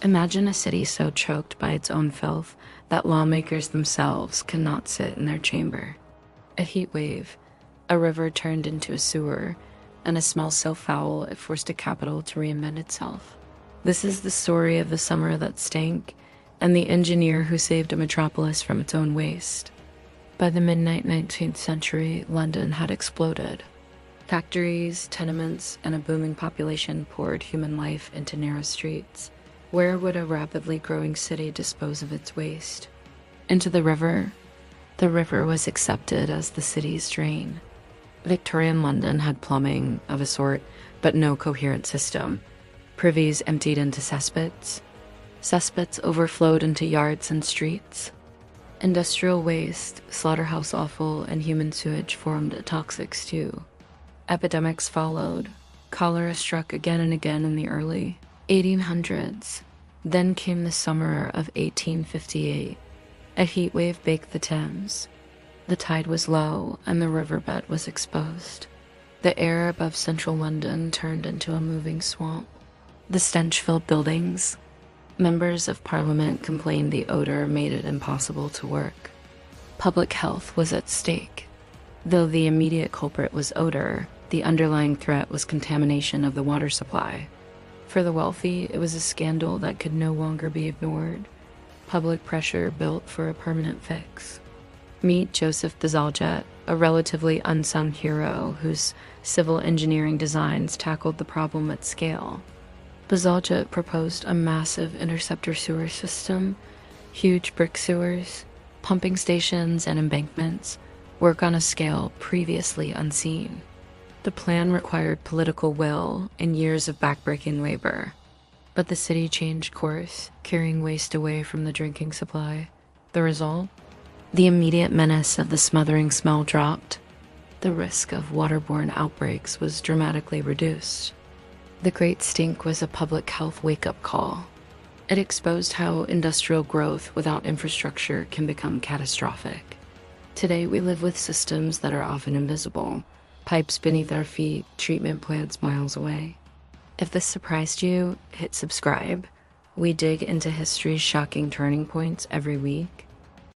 Imagine a city so choked by its own filth that lawmakers themselves cannot sit in their chamber. A heat wave, a river turned into a sewer, and a smell so foul it forced a capital to reinvent itself. This is the story of the summer that stank and the engineer who saved a metropolis from its own waste. By the midnight 19th century, London had exploded. Factories, tenements, and a booming population poured human life into narrow streets. Where would a rapidly growing city dispose of its waste? Into the river? The river was accepted as the city's drain. Victorian London had plumbing of a sort, but no coherent system. Privies emptied into cesspits. Cesspits overflowed into yards and streets. Industrial waste, slaughterhouse offal, and human sewage formed a toxic stew. Epidemics followed. Cholera struck again and again in the early 1800s. Then came the summer of 1858. A heat wave baked the Thames. The tide was low and the riverbed was exposed. The air above central London turned into a moving swamp. The stench filled buildings. Members of Parliament complained the odor made it impossible to work. Public health was at stake. Though the immediate culprit was odor, the underlying threat was contamination of the water supply. For the wealthy, it was a scandal that could no longer be ignored. Public pressure built for a permanent fix. Meet Joseph Bazalgette, a relatively unsung hero whose civil engineering designs tackled the problem at scale. Bazalgette proposed a massive interceptor sewer system, huge brick sewers, pumping stations and embankments, work on a scale previously unseen. The plan required political will and years of backbreaking labor. But the city changed course, carrying waste away from the drinking supply. The result? The immediate menace of the smothering smell dropped. The risk of waterborne outbreaks was dramatically reduced. The Great Stink was a public health wake-up call. It exposed how industrial growth without infrastructure can become catastrophic. Today we live with systems that are often invisible. Pipes beneath our feet, treatment plants miles away. If this surprised you, hit subscribe. We dig into history's shocking turning points every week.